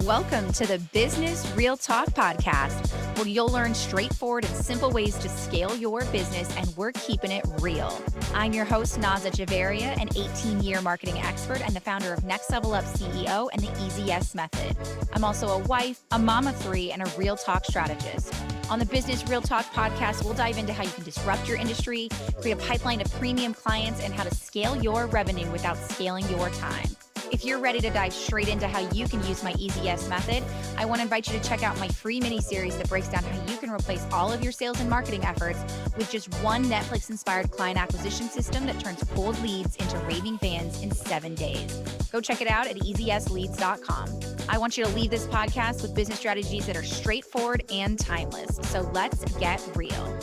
Welcome to the Business Real Talk podcast, where you'll learn straightforward and simple ways to scale your business, and we're keeping it real. I'm your host, Naza Javaria, an 18-year marketing expert and the founder of Next Level Up CEO and the Easy Yes Method. I'm also a wife, a mom of three, and a real talk strategist. On the Business Real Talk podcast, we'll dive into how you can disrupt your industry, create a pipeline of premium clients, and how to scale your revenue without scaling your time. If you're ready to dive straight into how you can use my Easy Yes method, I want to invite you to check out my free mini-series that breaks down how you can replace all of your sales and marketing efforts with just one Netflix-inspired client acquisition system that turns cold leads into raving fans in 7 days. Go check it out at easyesleads.com. I want you to leave this podcast with business strategies that are straightforward and timeless. So let's get real.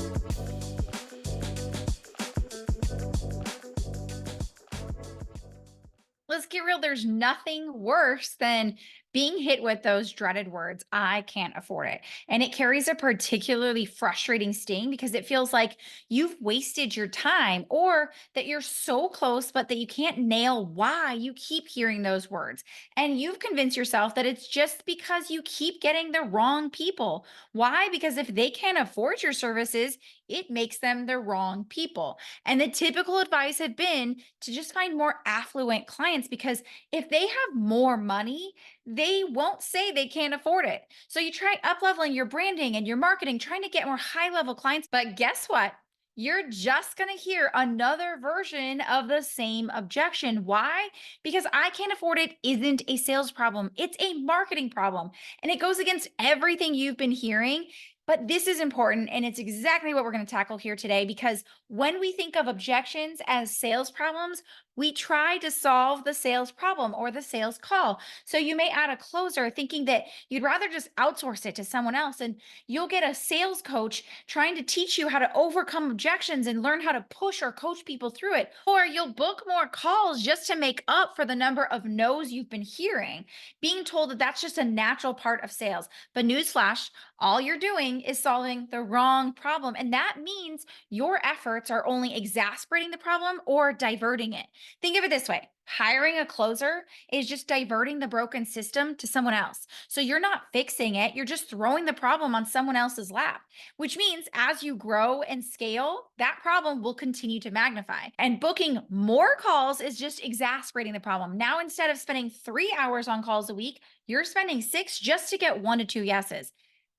Let's get real. There's nothing worse than being hit with those dreaded words, I can't afford it. And it carries a particularly frustrating sting because it feels like you've wasted your time, or that you're so close, but that you can't nail why you keep hearing those words. And you've convinced yourself that it's just because you keep getting the wrong people. Why? Because if they can't afford your services, it makes them the wrong people. And the typical advice had been to just find more affluent clients, because if they have more money, they won't say they can't afford it. So you try up leveling your branding and your marketing, trying to get more high level clients. But guess what? You're just going to hear another version of the same objection. Why? Because I can't afford it isn't a sales problem. It's a marketing problem. And it goes against everything you've been hearing. But this is important, and it's exactly what we're going to tackle here today, because when we think of objections as sales problems, we try to solve the sales problem or the sales call. So you may add a closer thinking that you'd rather just outsource it to someone else, and you'll get a sales coach trying to teach you how to overcome objections and learn how to push or coach people through it. Or you'll book more calls just to make up for the number of no's you've been hearing, being told that that's just a natural part of sales. But newsflash, all you're doing is solving the wrong problem. And that means your efforts are only exasperating the problem or diverting it. Think of it this way. Hiring a closer is just diverting the broken system to someone else. So you're not fixing it, you're just throwing the problem on someone else's lap, which means as you grow and scale, that problem will continue to magnify. And booking more calls is just exasperating the problem. Now, instead of spending 3 hours on calls a week, you're spending 6 just to get 1 to 2 yeses.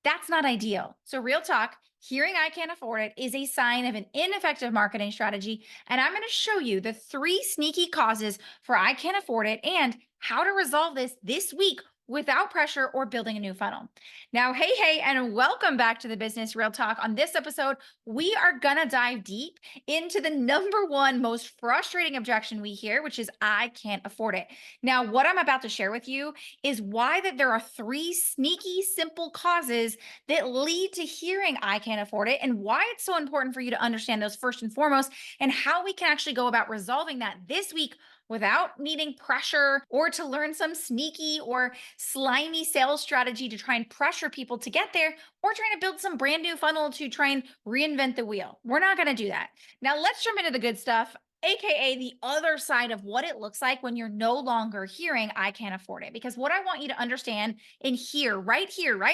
That's not ideal. So real talk, hearing I can't afford it is a sign of an ineffective marketing strategy. And I'm going to show you the 3 sneaky causes for I can't afford it and how to resolve this week without pressure or building a new funnel. Now, hey, and welcome back to the Business Real Talk. On this episode, we are going to dive deep into the number one most frustrating objection we hear, which is I can't afford it. Now, what I'm about to share with you is why that there are 3 sneaky, simple causes that lead to hearing I can't afford it, and why it's so important for you to understand those first and foremost, and how we can actually go about resolving that this week without needing pressure or to learn some sneaky or slimy sales strategy to try and pressure people to get there, or trying to build some brand new funnel to try and reinvent the wheel. We're not going to do that. Now, let's jump into the good stuff, AKA the other side of what it looks like when you're no longer hearing I can't afford it. Because what I want you to understand and hear, right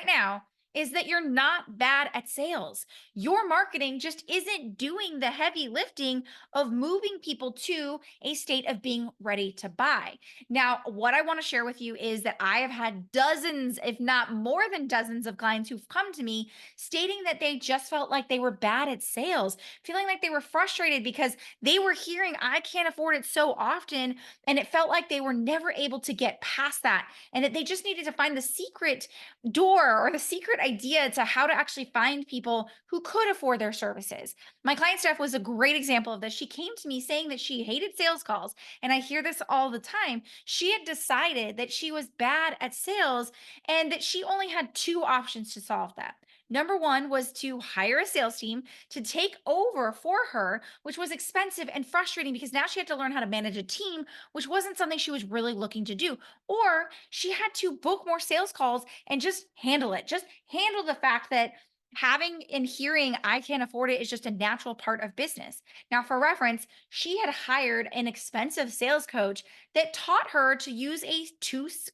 now, is that you're not bad at sales. Your marketing just isn't doing the heavy lifting of moving people to a state of being ready to buy. Now, what I want to share with you is that I have had dozens, if not more than dozens, of clients who've come to me stating that they just felt like they were bad at sales, feeling like they were frustrated because they were hearing I can't afford it so often, and it felt like they were never able to get past that, and that they just needed to find the secret door or the secret idea to how to actually find people who could afford their services. My client Steph was a great example of this. She came to me saying that she hated sales calls, and I hear this all the time. She had decided that she was bad at sales and that she only had 2 options to solve that. Number one was to hire a sales team to take over for her, which was expensive and frustrating because now she had to learn how to manage a team, which wasn't something she was really looking to do. Or she had to book more sales calls and just handle it. Just handle the fact that Having and hearing I can't afford it is just a natural part of business. Now, for reference, she had hired an expensive sales coach that taught her to use a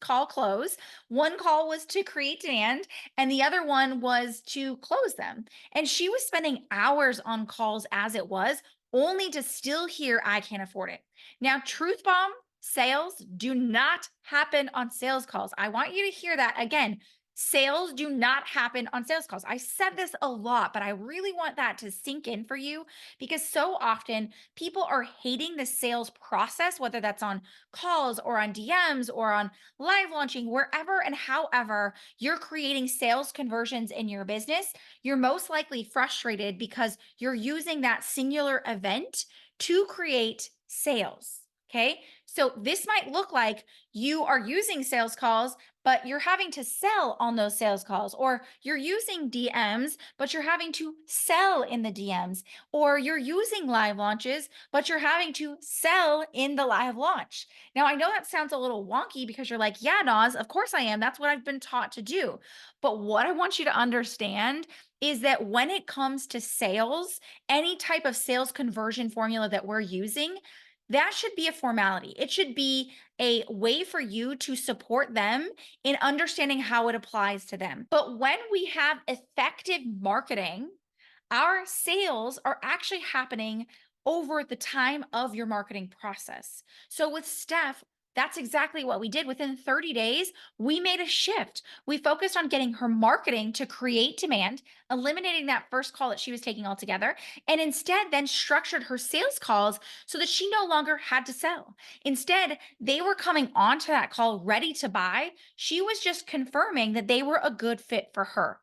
call close. One call was to create demand, and the other one was to close them. And she was spending hours on calls as it was, only to still hear I can't afford it. Now, truth bomb, sales do not happen on sales calls. I want you to hear that again. Sales do not happen on sales calls. I said this a lot, but I really want that to sink in for you because so often people are hating the sales process, whether that's on calls or on DMs or on live launching, wherever and however you're creating sales conversions in your business. You're most likely frustrated because you're using that singular event to create sales. Okay. So this might look like you are using sales calls but you're having to sell on those sales calls, or you're using DMs, but you're having to sell in the DMs, or you're using live launches, but you're having to sell in the live launch. Now, I know that sounds a little wonky because you're like, yeah, Nas, of course I am. That's what I've been taught to do. But what I want you to understand is that when it comes to sales, any type of sales conversion formula that we're using, that should be a formality. It should be a way for you to support them in understanding how it applies to them. But when we have effective marketing, our sales are actually happening over the time of your marketing process. So with Steph, that's exactly what we did. Within 30 days, we made a shift. We focused on getting her marketing to create demand, eliminating that first call that she was taking altogether, and instead then structured her sales calls so that she no longer had to sell. Instead, they were coming onto that call ready to buy. She was just confirming that they were a good fit for her.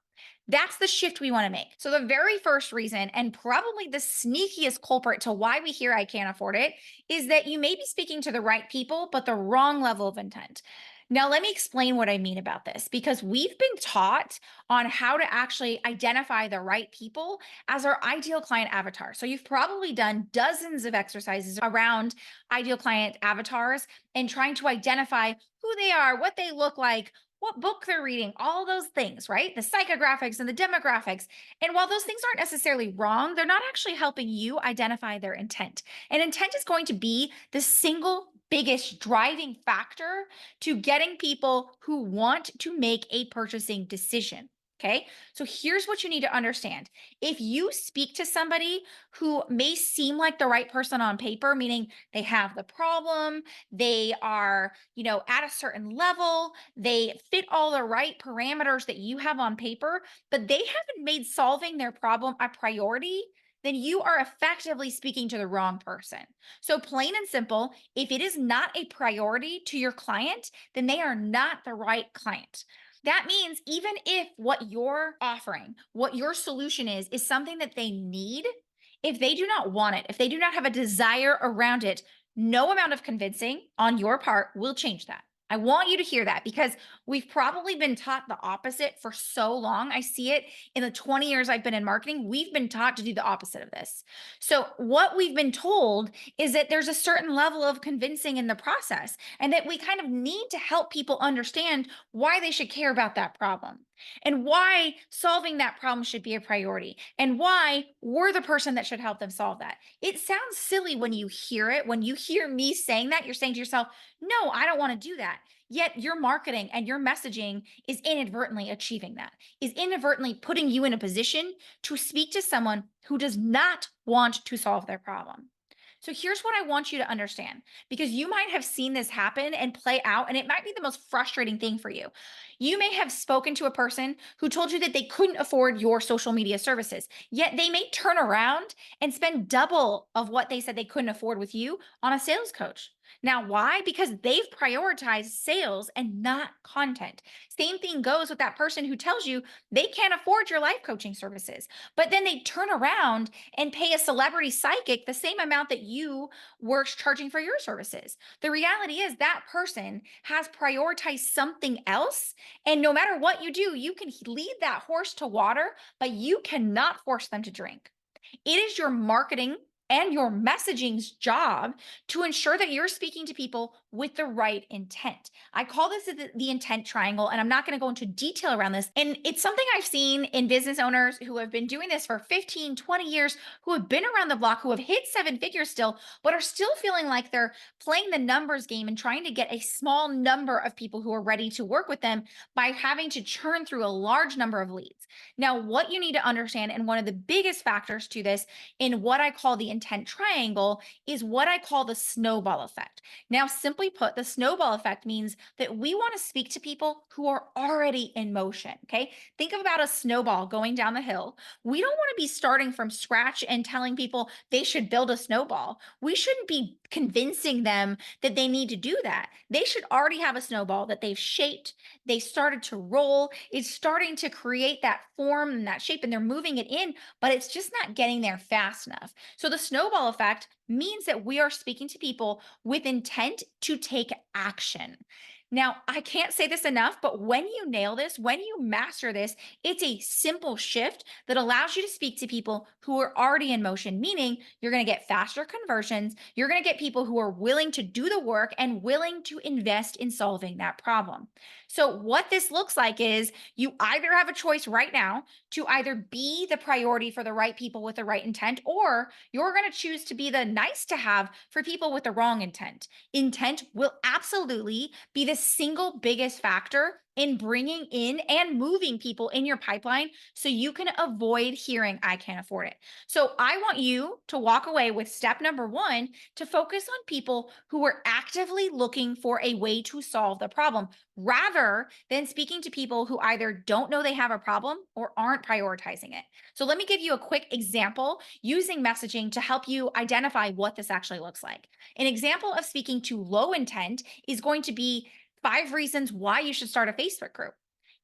That's the shift we want to make. So, the very first reason, and probably the sneakiest culprit to why we hear I can't afford it, is that you may be speaking to the right people, but the wrong level of intent. Now, let me explain what I mean about this because we've been taught on how to actually identify the right people as our ideal client avatar. So, you've probably done dozens of exercises around ideal client avatars and trying to identify who they are, what they look like, what book they're reading, all those things, right? The psychographics and the demographics. And while those things aren't necessarily wrong, they're not actually helping you identify their intent. And intent is going to be the single biggest driving factor to getting people who want to make a purchasing decision. Okay. So here's what you need to understand. If you speak to somebody who may seem like the right person on paper, meaning they have the problem, they are, at a certain level, they fit all the right parameters that you have on paper, but they haven't made solving their problem a priority, then you are effectively speaking to the wrong person. So, plain and simple, if it is not a priority to your client, then they are not the right client. That means even if what you're offering, what your solution is something that they need, if they do not want it, if they do not have a desire around it, no amount of convincing on your part will change that. I want you to hear that because we've probably been taught the opposite for so long. I see it in the 20 years I've been in marketing. We've been taught to do the opposite of this. So, what we've been told is that there's a certain level of convincing in the process, and that we kind of need to help people understand why they should care about that problem and why solving that problem should be a priority and why we're the person that should help them solve that. It sounds silly when you hear it. When you hear me saying that, you're saying to yourself, no, I don't want to do that. Yet your marketing and your messaging is inadvertently achieving that, is inadvertently putting you in a position to speak to someone who does not want to solve their problem. So here's what I want you to understand because you might have seen this happen and play out, and it might be the most frustrating thing for you. You may have spoken to a person who told you that they couldn't afford your social media services, yet they may turn around and spend double of what they said they couldn't afford with you on a sales coach. Now, why? Because they've prioritized sales and not content. Same thing goes with that person who tells you they can't afford your life coaching services, but then they turn around and pay a celebrity psychic the same amount that you were charging for your services. The reality is that person has prioritized something else. And no matter what you do, you can lead that horse to water, but you cannot force them to drink. It is your marketing and your messaging's job to ensure that you're speaking to people with the right intent. I call this the intent triangle, and I'm not going to go into detail around this. And it's something I've seen in business owners who have been doing this for 15, 20 years, who have been around the block, who have hit seven figures still, but are still feeling like they're playing the numbers game and trying to get a small number of people who are ready to work with them by having to churn through a large number of leads. Now, what you need to understand, and one of the biggest factors to this in what I call the intent triangle, is what I call the snowball effect. Now, simply put, the snowball effect means that we want to speak to people who are already in motion. Okay. Think about a snowball going down the hill. We don't want to be starting from scratch and telling people they should build a snowball. We shouldn't be convincing them that they need to do that. They should already have a snowball that they've shaped. They started to roll. It's starting to create that form and that shape, and they're moving it in, but it's just not getting there fast enough. So the snowball effect means that we are speaking to people with intent to take action. Now, I can't say this enough, but when you nail this, when you master this, it's a simple shift that allows you to speak to people who are already in motion, meaning you're going to get faster conversions. You're going to get people who are willing to do the work and willing to invest in solving that problem. So, what this looks like is you either have a choice right now to either be the priority for the right people with the right intent, or you're going to choose to be the nice to have for people with the wrong intent. Intent will absolutely be the single biggest factor in bringing in and moving people in your pipeline so you can avoid hearing, I can't afford it. So I want you to walk away with step number one, to focus on people who are actively looking for a way to solve the problem rather than speaking to people who either don't know they have a problem or aren't prioritizing it. So let me give you a quick example using messaging to help you identify what this actually looks like. An example of speaking to low intent is going to be 5 reasons why you should start a Facebook group.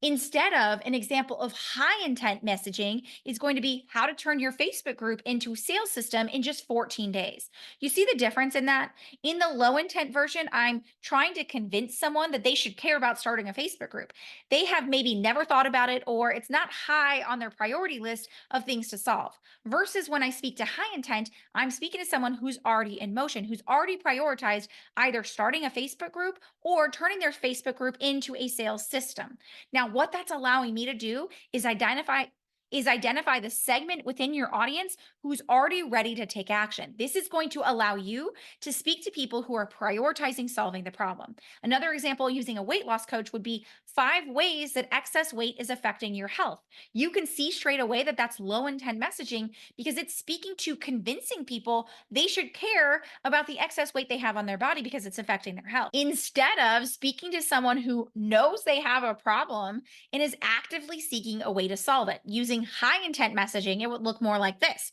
Instead of an example of high intent messaging is going to be how to turn your Facebook group into a sales system in just 14 days. You see the difference in that? In the low intent version, I'm trying to convince someone that they should care about starting a Facebook group. They have maybe never thought about it, or it's not high on their priority list of things to solve. Versus when I speak to high intent, I'm speaking to someone who's already in motion, who's already prioritized either starting a Facebook group or turning their Facebook group into a sales system. Now, what that's allowing me to do is identify the segment within your audience who's already ready to take action. This is going to allow you to speak to people who are prioritizing solving the problem. Another example using a weight loss coach would be 5 ways that excess weight is affecting your health. You can see straight away that that's low intent messaging because it's speaking to convincing people they should care about the excess weight they have on their body because it's affecting their health. Instead of speaking to someone who knows they have a problem and is actively seeking a way to solve it. Using high intent messaging, it would look more like this: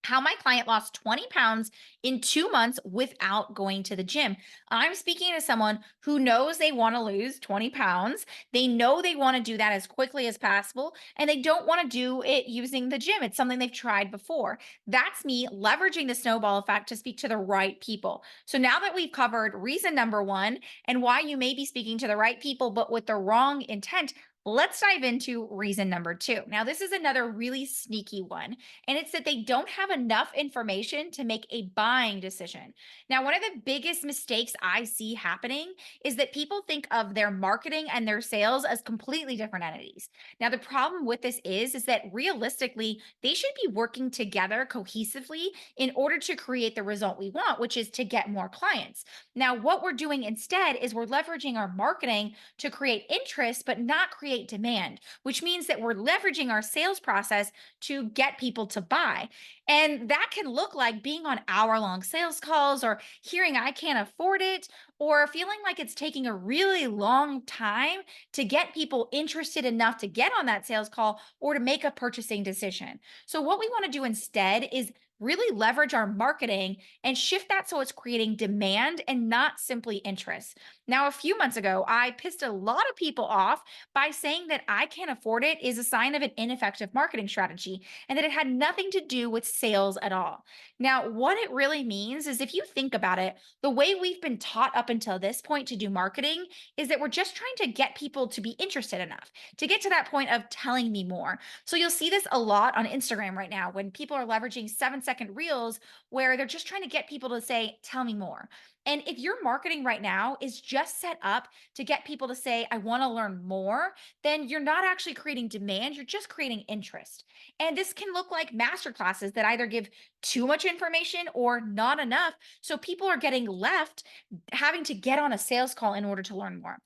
how my client lost 20 pounds in 2 months without going to the gym. I'm speaking to someone who knows they want to lose 20 pounds. They know they want to do that as quickly as possible, and they don't want to do it using the gym. It's something they've tried before. That's me leveraging the snowball effect to speak to the right people. So now that we've covered reason number one and why you may be speaking to the right people, but with the wrong intent, let's dive into reason number two. Now, this is another really sneaky one, and it's that they don't have enough information to make a buying decision. Now, one of the biggest mistakes I see happening is that people think of their marketing and their sales as completely different entities. Now, the problem with this is that realistically, they should be working together cohesively in order to create the result we want, which is to get more clients. Now, what we're doing instead is we're leveraging our marketing to create interest, but not create demand, which means that we're leveraging our sales process to get people to buy. And that can look like being on hour-long sales calls, or hearing I can't afford it, or feeling like it's taking a really long time to get people interested enough to get on that sales call or to make a purchasing decision. So, what we want to do instead is really leverage our marketing and shift that so it's creating demand and not simply interest. Now, a few months ago, I pissed a lot of people off by saying that I can't afford it is a sign of an ineffective marketing strategy and that it had nothing to do with sales at all. Now, what it really means is, if you think about it, the way we've been taught up until this point to do marketing is that we're just trying to get people to be interested enough to get to that point of telling me more. So you'll see this a lot on Instagram right now when people are leveraging 7 1 second reels where they're just trying to get people to say, tell me more. And if your marketing right now is just set up to get people to say, I want to learn more, then you're not actually creating demand, you're just creating interest. And this can look like master classes that either give too much information or not enough. So people are getting left having to get on a sales call in order to learn more.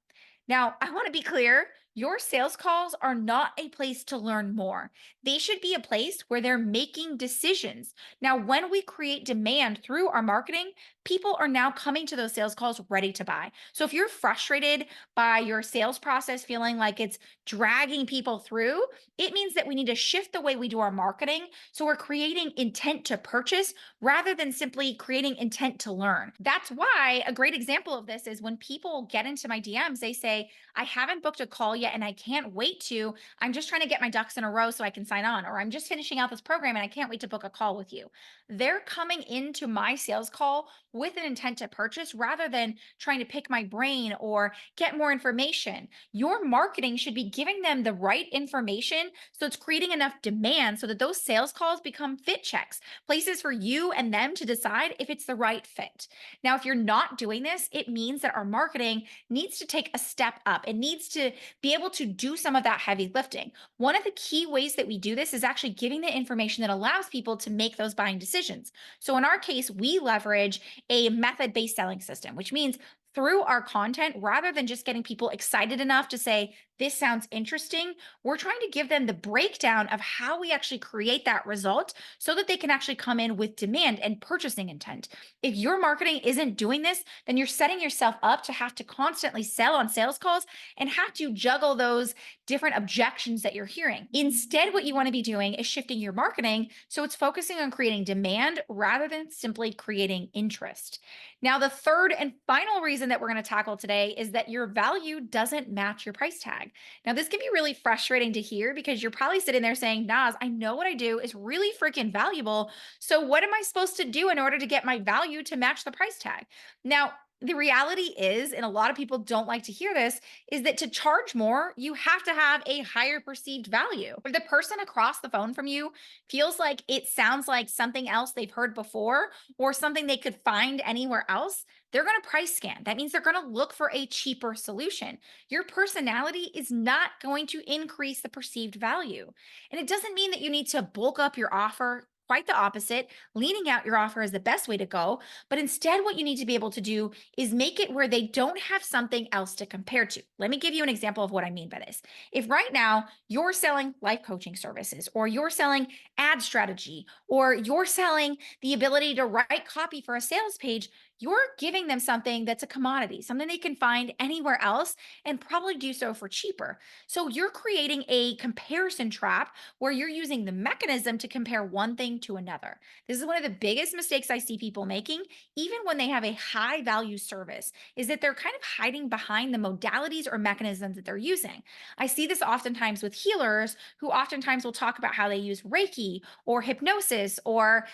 Now, I want to be clear, your sales calls are not a place to learn more. They should be a place where they're making decisions. Now, when we create demand through our marketing, people are now coming to those sales calls ready to buy. So if you're frustrated by your sales process, feeling like it's dragging people through, it means that we need to shift the way we do our marketing. So we're creating intent to purchase rather than simply creating intent to learn. That's why a great example of this is when people get into my DMs, they say, I haven't booked a call yet and I can't wait to. I'm just trying to get my ducks in a row so I can sign on, or I'm just finishing out this program and I can't wait to book a call with you. They're coming into my sales call with an intent to purchase rather than trying to pick my brain or get more information. Your marketing should be giving them the right information so it's creating enough demand so that those sales calls become fit checks, places for you and them to decide if it's the right fit. Now, if you're not doing this, it means that our marketing needs to take a step up. It needs to be able to do some of that heavy lifting. One of the key ways that we do this is actually giving the information that allows people to make those buying decisions. So in our case, we leverage a method based selling system, which means through our content, rather than just getting people excited enough to say, this sounds interesting, we're trying to give them the breakdown of how we actually create that result so that they can actually come in with demand and purchasing intent. If your marketing isn't doing this, then you're setting yourself up to have to constantly sell on sales calls and have to juggle those different objections that you're hearing. Instead, what you want to be doing is shifting your marketing so it's focusing on creating demand rather than simply creating interest. Now, the third and final reason that we're going to tackle today is that your value doesn't match your price tag. Now, this can be really frustrating to hear because you're probably sitting there saying, Naz, I know what I do is really freaking valuable. So, what am I supposed to do in order to get my value to match the price tag? Now, the reality is, and a lot of people don't like to hear this, is that to charge more, you have to have a higher perceived value. If the person across the phone from you feels like it sounds like something else they've heard before or something they could find anywhere else, they're going to price scan. That means they're going to look for a cheaper solution. Your personality is not going to increase the perceived value. And it doesn't mean that you need to bulk up your offer. Quite the opposite. Leaning out your offer is the best way to go. But instead, what you need to be able to do is make it where they don't have something else to compare to. Let me give you an example of what I mean by this. If right now you're selling life coaching services, or you're selling ad strategy, or you're selling the ability to write copy for a sales page, you're giving them something that's a commodity, something they can find anywhere else and probably do so for cheaper. So you're creating a comparison trap where you're using the mechanism to compare one thing to another. This is one of the biggest mistakes I see people making, even when they have a high value service, is that they're kind of hiding behind the modalities or mechanisms that they're using. I see this oftentimes with healers who oftentimes will talk about how they use Reiki or hypnosis or,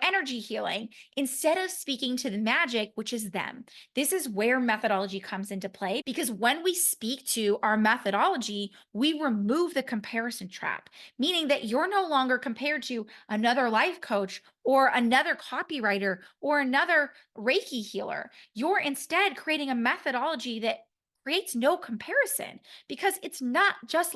energy healing instead of speaking to the magic, which is them. This is where methodology comes into play because when we speak to our methodology, we remove the comparison trap, meaning that you're no longer compared to another life coach or another copywriter or another Reiki healer. You're instead creating a methodology that creates no comparison because it's not just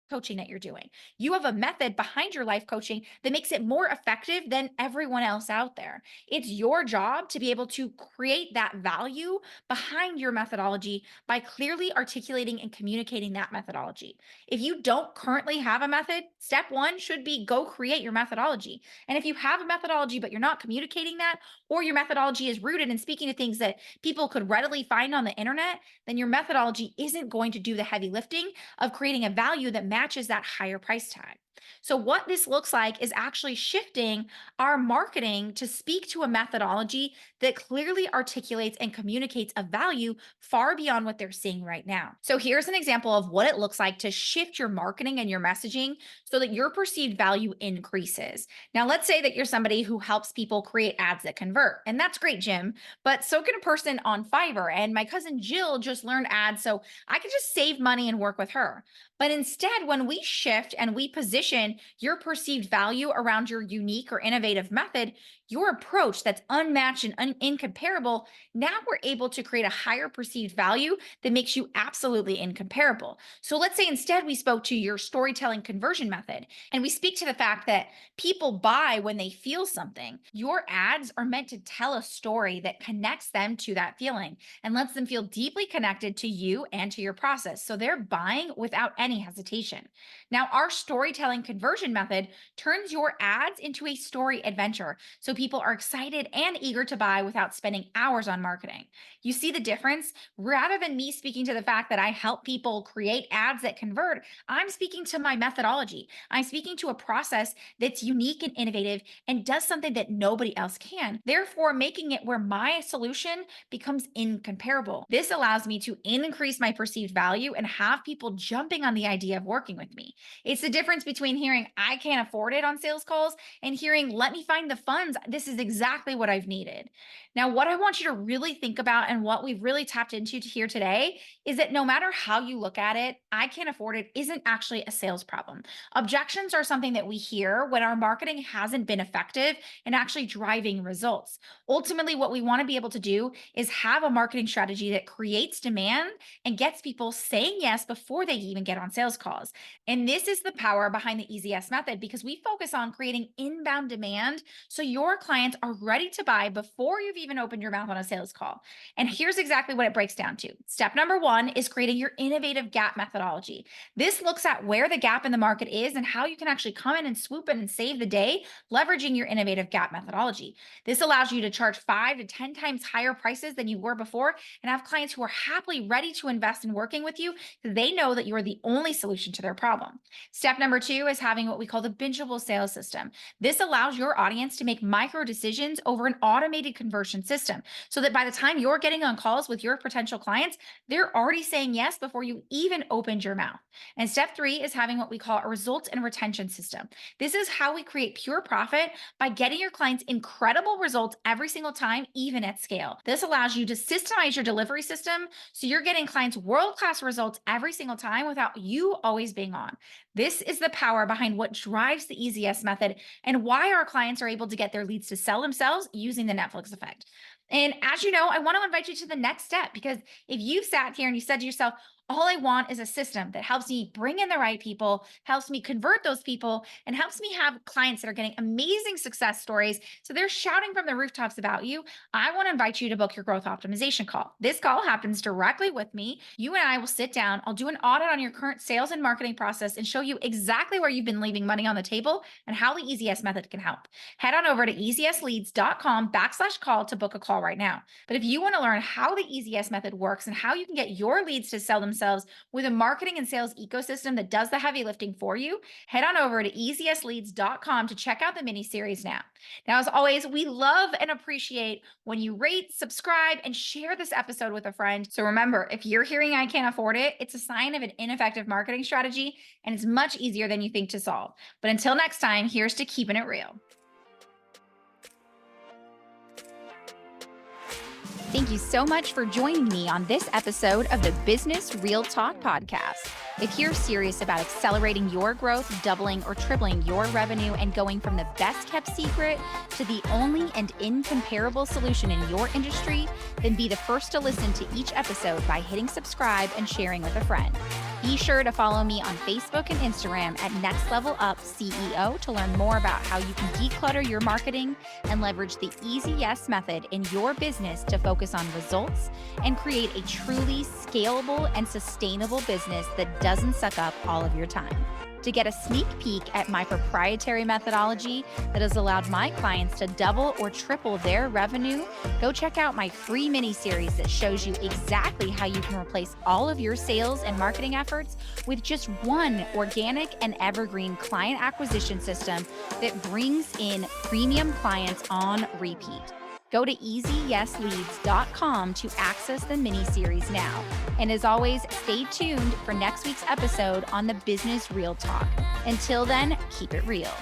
coaching that you're doing. You have a method behind your life coaching that makes it more effective than everyone else out there. It's your job to be able to create that value behind your methodology by clearly articulating and communicating that methodology. If you don't currently have a method, step one should be go create your methodology. And if you have a methodology, but you're not communicating that, or your methodology is rooted in speaking to things that people could readily find on the internet, then your methodology isn't going to do the heavy lifting of creating a value that matches that higher price tag. So, what this looks like is actually shifting our marketing to speak to a methodology that clearly articulates and communicates a value far beyond what they're seeing right now. So, here's an example of what it looks like to shift your marketing and your messaging so that your perceived value increases. Now, let's say that you're somebody who helps people create ads that convert, and that's great, Jim, but so can a person on Fiverr. And my cousin Jill just learned ads, so I can just save money and work with her. But instead, when we shift and we position position your perceived value around your unique or innovative method, your approach that's unmatched and incomparable, now we're able to create a higher perceived value that makes you absolutely incomparable. So let's say instead we spoke to your storytelling conversion method, and we speak to the fact that people buy when they feel something. Your ads are meant to tell a story that connects them to that feeling and lets them feel deeply connected to you and to your process. So they're buying without any hesitation. Now, our storytelling conversion method turns your ads into a story adventure. So people are excited and eager to buy without spending hours on marketing. You see the difference? Rather than me speaking to the fact that I help people create ads that convert, I'm speaking to my methodology. I'm speaking to a process that's unique and innovative and does something that nobody else can, therefore making it where my solution becomes incomparable. This allows me to increase my perceived value and have people jumping on the idea of working with me. It's the difference between hearing I can't afford it on sales calls and hearing let me find the funds. This is exactly what I've needed. Now, what I want you to really think about and what we've really tapped into here today is that no matter how you look at it, I can't afford it isn't actually a sales problem. Objections are something that we hear when our marketing hasn't been effective and actually driving results. Ultimately, what we want to be able to do is have a marketing strategy that creates demand and gets people saying yes before they even get on sales calls. And this is the power behind the Easy Yes method because we focus on creating inbound demand so your clients are ready to buy before you've even opened your mouth on a sales call. And here's exactly what it breaks down to. Step number one is creating your innovative gap methodology. This looks at where the gap in the market is and how you can actually come in and swoop in and save the day, leveraging your innovative gap methodology. This allows you to charge 5 to 10 times higher prices than you were before and have clients who are happily ready to invest in working with you because they know that you are the only solution to their problem. Step number two is having what we call the bingeable sales system. This allows your audience to make micro decisions over an automated conversion system so that by the time you're getting on calls with your potential clients, they're already saying yes before you even opened your mouth. And step three is having what we call a results and retention system. This is how we create pure profit by getting your clients incredible results every single time, even at scale. This allows you to systemize your delivery system so you're getting clients world-class results every single time without you always being on. This is the power behind what drives the Easy Yes method and why our clients are able to get their leads to sell themselves using the Netflix effect. And as you know, I want to invite you to the next step because if you've sat here and you said to yourself, all I want is a system that helps me bring in the right people, helps me convert those people, and helps me have clients that are getting amazing success stories. So they're shouting from the rooftops about you. I want to invite you to book your growth optimization call. This call happens directly with me. You and I will sit down. I'll do an audit on your current sales and marketing process and show you exactly where you've been leaving money on the table and how the Easy Yes method can help. Head on over to easyesleads.com/call to book a call right now. But if you want to learn how the Easy Yes method works and how you can get your leads to sell themselves with a marketing and sales ecosystem that does the heavy lifting for you, head on over to easyesleads.com to check out the mini series now. Now, as always, we love and appreciate when you rate, subscribe, and share this episode with a friend. So remember, if you're hearing I can't afford it, it's a sign of an ineffective marketing strategy, and it's much easier than you think to solve. But until next time, here's to keeping it real. Thank you so much for joining me on this episode of the Business Real Talk podcast. If you're serious about accelerating your growth, doubling or tripling your revenue, and going from the best kept secret to the only and incomparable solution in your industry, then be the first to listen to each episode by hitting subscribe and sharing with a friend. Be sure to follow me on Facebook and Instagram at Next Level Up CEO to learn more about how you can declutter your marketing and leverage the Easy Yes method in your business to focus on results and create a truly scalable and sustainable business that doesn't suck up all of your time. To get a sneak peek at my proprietary methodology that has allowed my clients to double or triple their revenue, go check out my free mini series that shows you exactly how you can replace all of your sales and marketing efforts with just one organic and evergreen client acquisition system that brings in premium clients on repeat. Go to easyesleads.com to access the mini-series now. And as always, stay tuned for next week's episode on the Business Real Talk. Until then, keep it real.